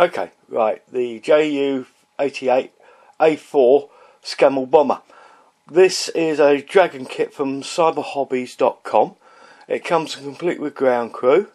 Okay, right, the JU88A-4 Scammell Bomber. This is a Dragon kit from cyberhobbies.com. It comes complete with ground crew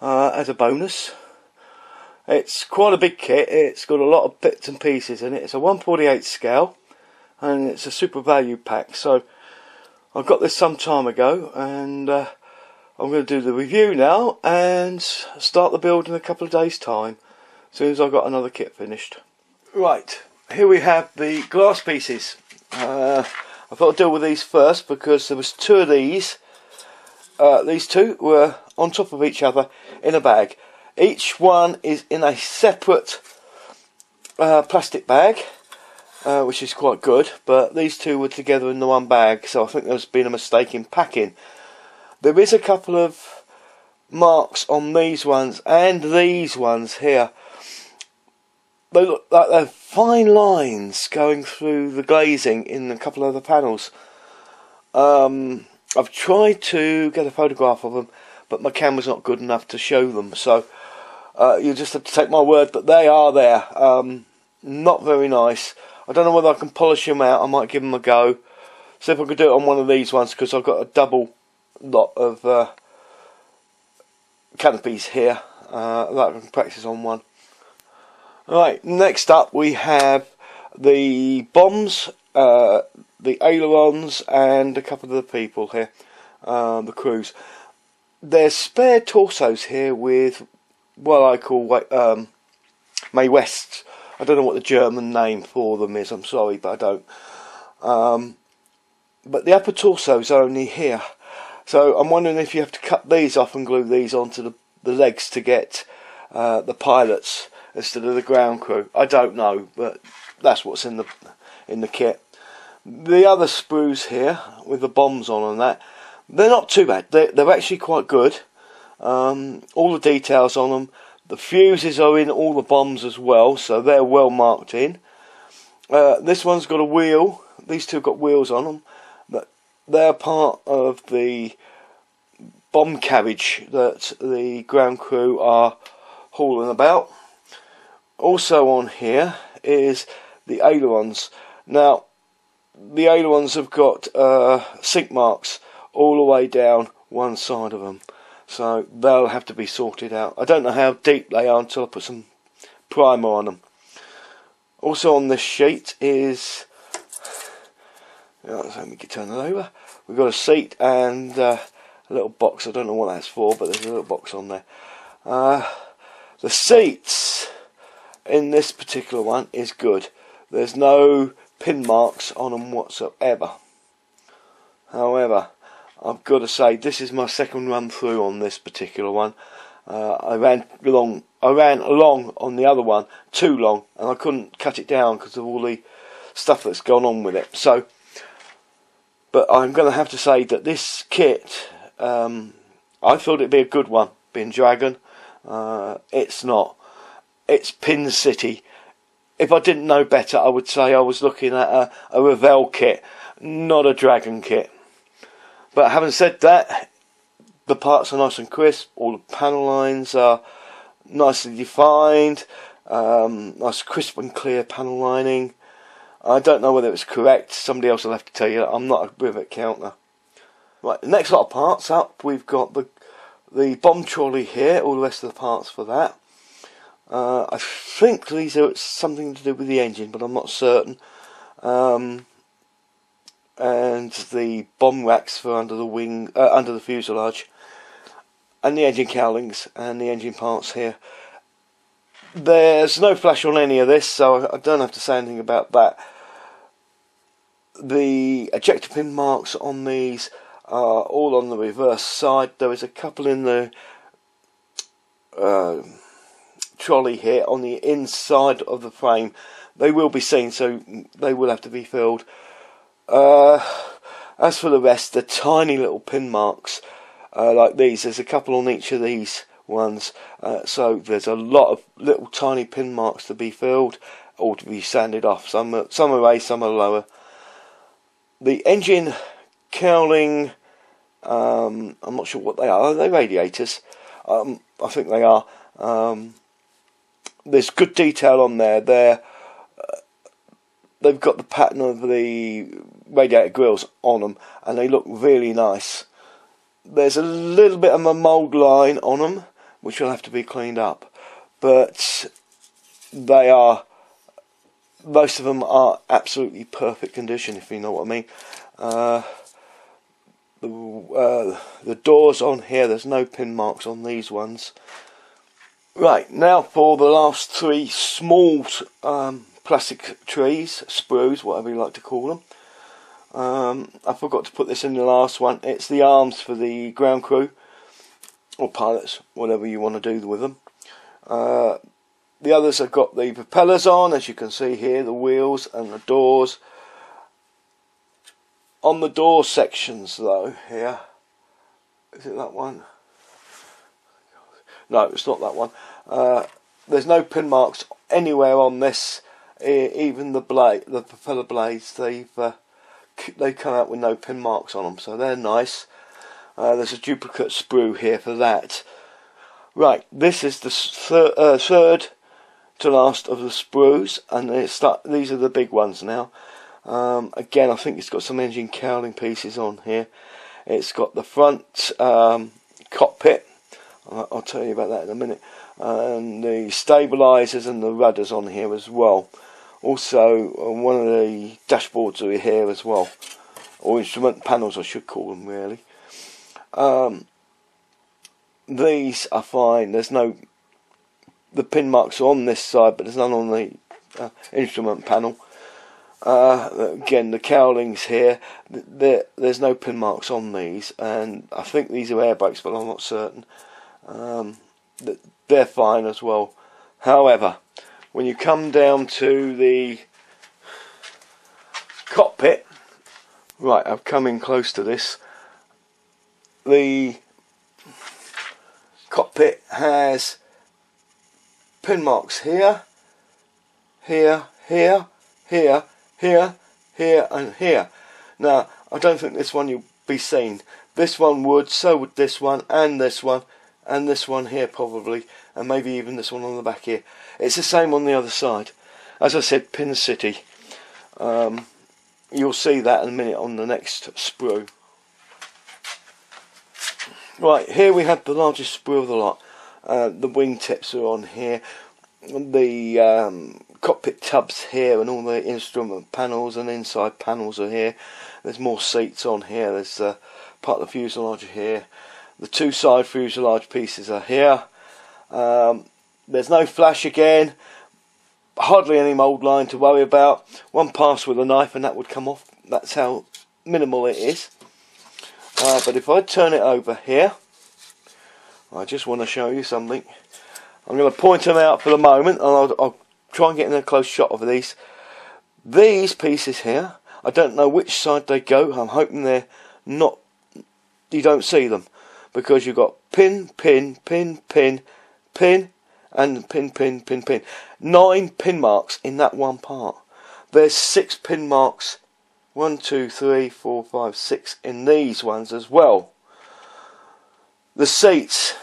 as a bonus. It's quite a big kit. It's got a lot of bits and pieces in it. It's a 1/48 scale and it's a super value pack. So I got this some time ago and I'm going to do the review now and start the build in a couple of days time, as soon as I've got another kit finished. Right, here we have the glass pieces. I thought I'd deal with these first because there was two of these. These two were on top of each other in a bag. Each one is in a separate plastic bag, which is quite good, but these two were together in the one bag, so I think there's been a mistake in packing. There is a couple of marks on these ones and these ones here. They look like they're fine lines going through the glazing in a couple of the panels. I've tried to get a photograph of them, but my camera's not good enough to show them, so you just have to take my word that they are there. Not very nice. I don't know whether I can polish them out. I might give them a go. See if I could do it on one of these ones, because I've got a double lot of canopies here that I can practice on one. Right, next up we have the bombs, the ailerons, and a couple of the people here, the crews. There's spare torsos here with what I call May Wests. I don't know what the German name for them is, I'm sorry, but I don't. But the upper torsos are only here. So I'm wondering if you have to cut these off and glue these onto the legs to get the pilots instead of the ground crew. I don't know, but that's what's in the kit. The other sprues here with the bombs on and that, they're not too bad. They're actually quite good. All the details on them. The fuses are in all the bombs as well, so they're well marked in. This one's got a wheel. These two have got wheels on them. They're part of the bomb carriage that the ground crew are hauling about. Also on here is the ailerons. Now, the ailerons have got sink marks all the way down one side of them, so they'll have to be sorted out. I don't know how deep they are until I put some primer on them. Also on this sheet is, let me turn it over. We've got a seat and a little box. I don't know what that's for, but there's a little box on there. The seats in this particular one is good. There's no pin marks on them whatsoever. However, I've got to say, this is my second run through on this particular one. I ran along on the other one too long, and I couldn't cut it down because of all the stuff that's gone on with it. So, but I'm going to have to say that this kit, I thought it'd be a good one, being Dragon. It's not. It's Pin City. If I didn't know better, I would say I was looking at a Revell kit, not a Dragon kit. But having said that, the parts are nice and crisp. All the panel lines are nicely defined. Nice crisp and clear panel lining. I don't know whether it's correct. Somebody else will have to tell you that. I'm not a rivet counter. Right, the next lot of parts up, we've got the bomb trolley here. All the rest of the parts for that. I think these are something to do with the engine, but I'm not certain. And the bomb racks for under the wing, under the fuselage, and the engine cowlings and the engine parts here. There's no flash on any of this, so I don't have to say anything about that. The ejector pin marks on these are all on the reverse side. There is a couple in the trolley here on the inside of the frame. They will be seen, so they will have to be filled. As for the rest, the tiny little pin marks like these, there's a couple on each of these ones, so there's a lot of little tiny pin marks to be filled or to be sanded off. Some are raised, some are lower. The engine cowling, I'm not sure what they are. Are they radiators? I think they are. there's good detail on there. They've got the pattern of the radiator grills on them, and they look really nice. There's a little bit of a mould line on them, which will have to be cleaned up, but most of them are absolutely perfect condition, if you know what I mean. The doors on here, there's no pin marks on these ones. Right, now for the last three small plastic trees, sprues, whatever you like to call them. I forgot to put this in the last one. It's the arms for the ground crew, or pilots, whatever you want to do with them. The others have got the propellers on, as you can see here, the wheels and the doors. On the door sections though, here, is it that one? No, it's not that one. There's no pin marks anywhere on this. Even the propeller blades, they come out with no pin marks on them, so they're nice. There's a duplicate sprue here for that. Right, this is the third to last of the sprues, and these are the big ones now. Again, I think it's got some engine cowling pieces on here. It's got the front cockpit. I'll tell you about that in a minute. And the stabilisers and the rudders on here as well. Also, one of the dashboards are here as well, or instrument panels, I should call them really. These are fine. There's the pin marks are on this side, but there's none on the instrument panel. Again, the cowlings here, there's no pin marks on these, and I think these are air brakes, but I'm not certain. They're fine as well. However, when you come down to the cockpit, right, I've come in close to this. The cockpit has pin marks here, here, here, here, here, here, and here. Now, I don't think this one you'll be seen. This one would, so would this one, and this one here probably, and maybe even this one on the back here. It's the same on the other side. As I said, Pin City. You'll see that in a minute on the next sprue. Right, here we have the largest sprue of the lot. The wingtips are on here. The cockpit tubs here, and all the instrument panels and inside panels are here. There's more seats on here. There's part of the fuselage here. The two side fuselage pieces are here. There's no flash again. Hardly any mould line to worry about. One pass with a knife and that would come off. That's how minimal it is. But if I turn it over here, I just want to show you something. I'm going to point them out for the moment, and I'll try and get in a close shot of these. These pieces here, I don't know which side they go. I'm hoping they're not, you don't see them, because you've got pin, pin, pin, pin, pin, and pin, pin, pin, pin. 9 pin marks in that one part. There's 6 pin marks, 1, 2, 3, 4, 5, 6 in these ones as well. The seats,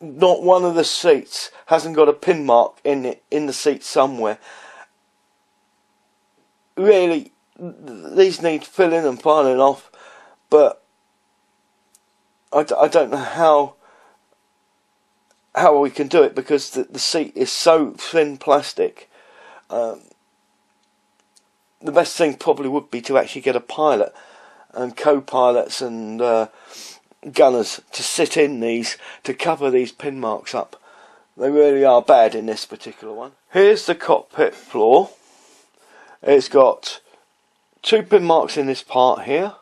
not one of the seats hasn't got a pin mark in it, in the seat somewhere. Really, these need filling and filing off, but I don't know how we can do it, because the seat is so thin plastic. The best thing probably would be to actually get a pilot and co-pilots and gunners to sit in these to cover these pin marks up. They really are bad in this particular one. Here's the cockpit floor. It's got 2 pin marks in this part here.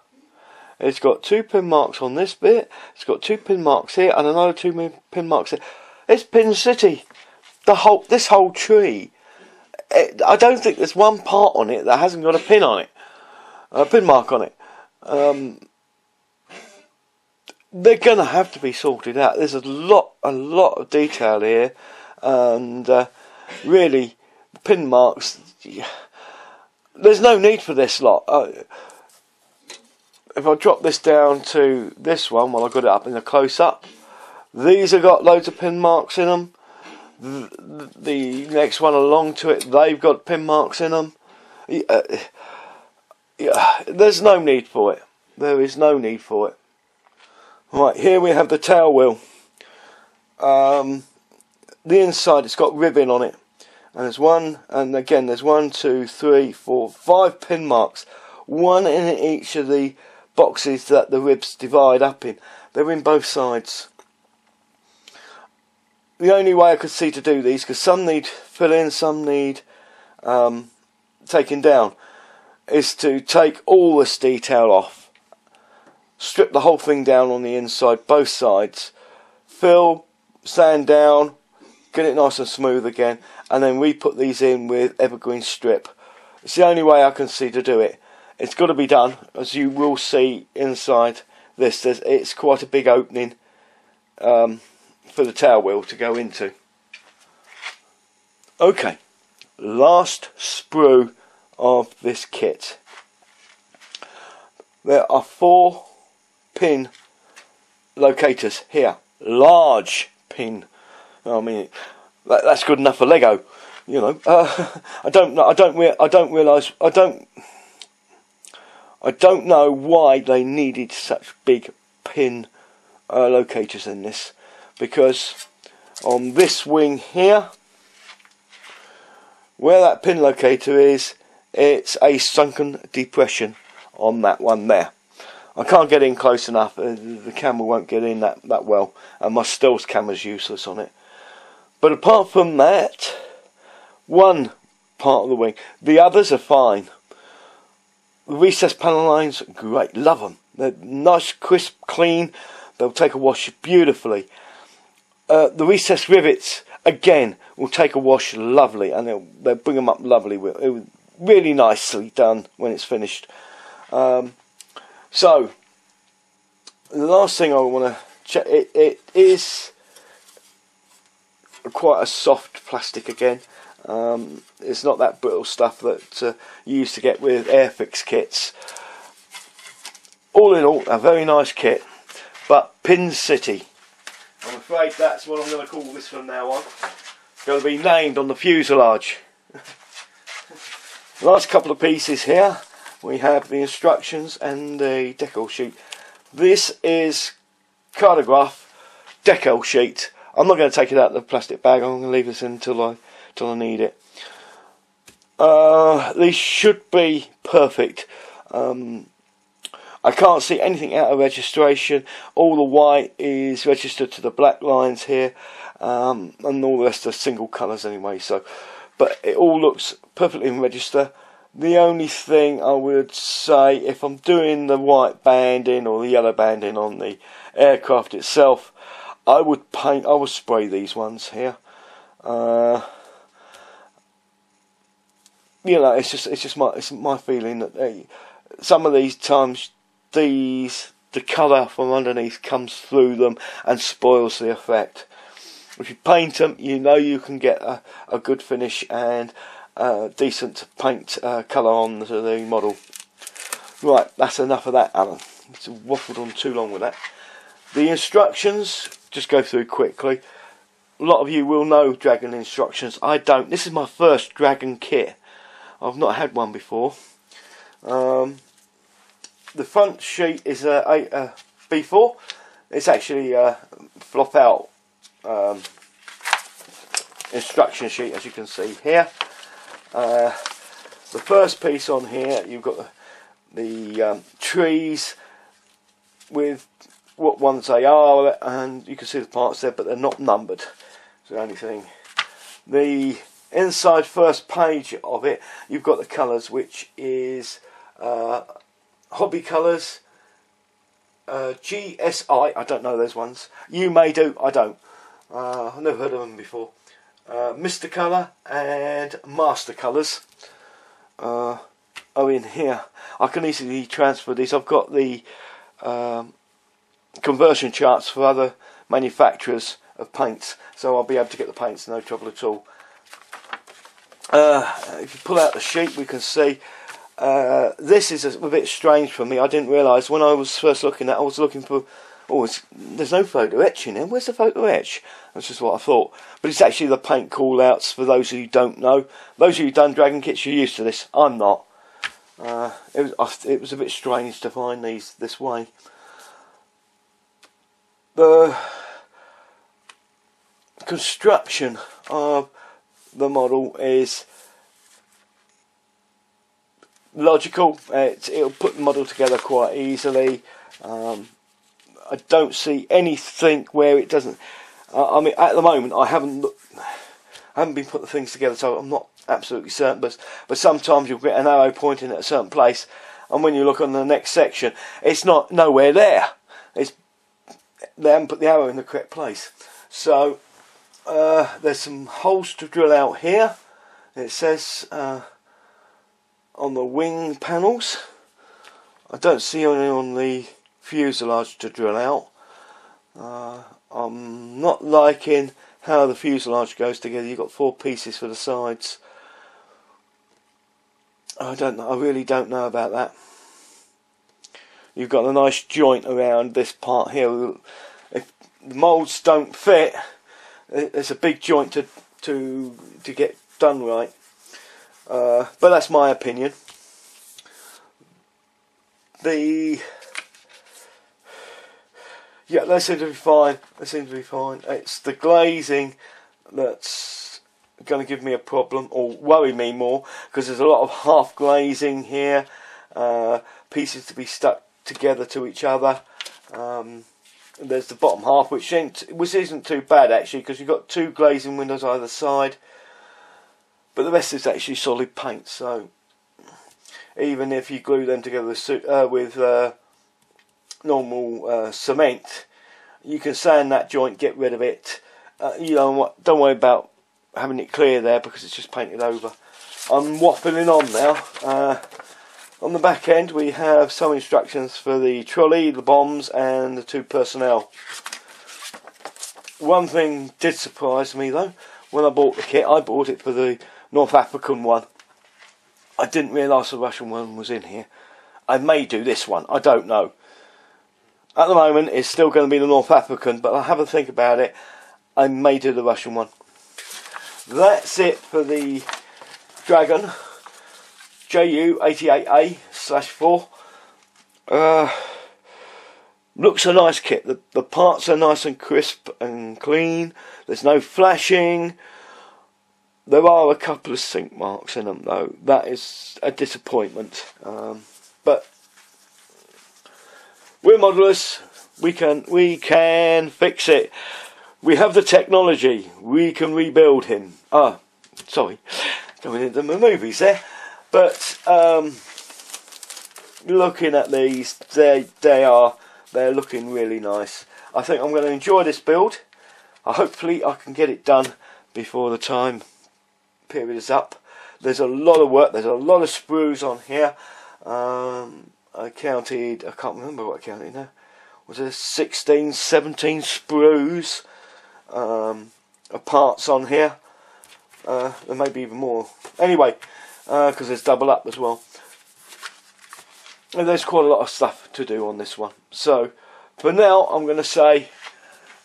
It's got 2 pin marks on this bit. It's got 2 pin marks here and another 2 pin marks here. It's Pin City. This whole tree. I don't think there's one part on it that hasn't got a pin on it, a pin mark on it. They're gonna have to be sorted out. There's a lot of detail here, and really, the pin marks. There's no need for this lot. If I drop this down to this one, while I got it up in a close up, these have got loads of pin marks in them. the next one along to it, they've got pin marks in them. Yeah, there's no need for it. There is no need for it. Right, here we have the tail wheel. The inside, it's got ribbon on it, and there's one, and again there's 1, 2, 3, 4, 5 pin marks, one in each of the boxes that the ribs divide up in. They're in both sides. The only way I could see to do these, because some need filling, some need taking down, is to take all this detail off, strip the whole thing down on the inside, both sides, fill, sand down, get it nice and smooth again, and then we put these in with evergreen strip. It's the only way I can see to do it. It's got to be done, as you will see inside this. It's quite a big opening for the tail wheel to go into. Okay, last sprue of this kit. There are 4 pin locators here, large pin. I mean, that's good enough for Lego, you know. I don't know why they needed such big pin locators in this, because on this wing here, where that pin locator is, it's a sunken depression on that one there. I can't get in close enough. The camera won't get in that well, and my stills camera's useless on it. But apart from that, one part of the wing, the others are fine. The recessed panel lines, great, love them. They're nice, crisp, clean. They'll take a wash beautifully. The recessed rivets, again, will take a wash lovely, and they'll bring them up lovely. It was really nicely done when it's finished. So, the last thing I want to check, it is quite a soft plastic again. It's not that brittle stuff that you used to get with Airfix kits. All in all, a very nice kit, but Pin City. I'm afraid that's what I'm going to call this from now on. It's going to be named on the fuselage. Last couple of pieces here. We have the instructions and the decal sheet. This is Cartograph decal sheet. I'm not going to take it out of the plastic bag. I'm going to leave this in until I need it. These should be perfect. I can't see anything out of registration. All the white is registered to the black lines here, and all the rest are single colours anyway. So, but it all looks perfectly in register. The only thing I would say, if I'm doing the white banding or the yellow banding on the aircraft itself, I would spray these ones here. You know, it's my feeling that some of these times the colour from underneath comes through them and spoils the effect. If you paint them, you know you can get a good finish and decent paint colour on the model. Right, that's enough of that, Alan. It's waffled on too long with that. The instructions, just go through quickly. A lot of you will know Dragon instructions. I don't. This is my first Dragon kit. I've not had one before. The front sheet is a B4. It's actually a flop out instruction sheet, as you can see here. The first piece on here, you've got the trees with what ones they are, and you can see the parts there, but they're not numbered. It's the only thing. The inside first page of it, you've got the colours, which is hobby colours, GSI, I don't know those ones. You may do, I don't. I've never heard of them before. Mr. Colour and Master Colours are in here. I can easily transfer these. I've got the conversion charts for other manufacturers of paints, so I'll be able to get the paints, no trouble at all. If you pull out the sheet, we can see this is a bit strange for me. I didn't realise when I was first looking at it, I was looking for Oh, there's no photo etch in there. Where's the photo etch? That's just what I thought. But it's actually the paint call-outs for those of you who don't know. Those of you who've done Dragon kits, you're used to this. I'm not. It was a bit strange to find these this way. The construction of the model is logical. It'll put the model together quite easily. I don't see anything where it doesn't. I mean, at the moment, I haven't been putting the things together, so I'm not absolutely certain. But sometimes you'll get an arrow pointing at a certain place, and when you look on the next section, it's not nowhere there. They haven't put the arrow in the correct place. So there's some holes to drill out here. It says on the wing panels. I don't see any on the fuselage to drill out. I'm not liking how the fuselage goes together. You've got 4 pieces for the sides. I don't know. I really don't know about that. You've got a nice joint around this part here. If the moulds don't fit, there's a big joint to get done right. But that's my opinion. Yeah, they seem to be fine. It's the glazing that's going to give me a problem, or worry me more, because there's a lot of half glazing here, pieces to be stuck together to each other. There's the bottom half, which isn't too bad actually, because you've got 2 glazing windows either side, but the rest is actually solid paint. So even if you glue them together with normal cement, you can sand that joint, get rid of it. You know what? Don't worry about having it clear there, because it's just painted over. I'm waffling on now. On the back end we have some instructions for the trolley, the bombs and the 2 personnel. One thing did surprise me though. When I bought the kit, I bought it for the North African one. I didn't realise the Russian one was in here. I may do this one, I don't know. At the moment it's still going to be the North African, but I'll have a think about it. I may do the Russian one. That's it for the Dragon JU88A-4. Looks a nice kit. The parts are nice and crisp and clean. There's no flashing. There are a couple of sink marks in them though. That is a disappointment. But we're modelers. We can fix it. We have the technology. We can rebuild him. Sorry, going into the movies there. But looking at these, they're looking really nice. I think I'm going to enjoy this build. Hopefully I can get it done before the time period is up. There's a lot of work. There's a lot of sprues on here. I can't remember what I counted now. Was there 16, 17 sprues parts on here? There may be even more. Anyway, because there's double up as well. And there's quite a lot of stuff to do on this one. So, for now, I'm going to say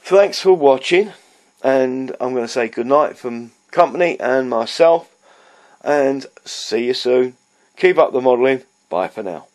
thanks for watching. And I'm going to say goodnight from company and myself. And see you soon. Keep up the modelling. Bye for now.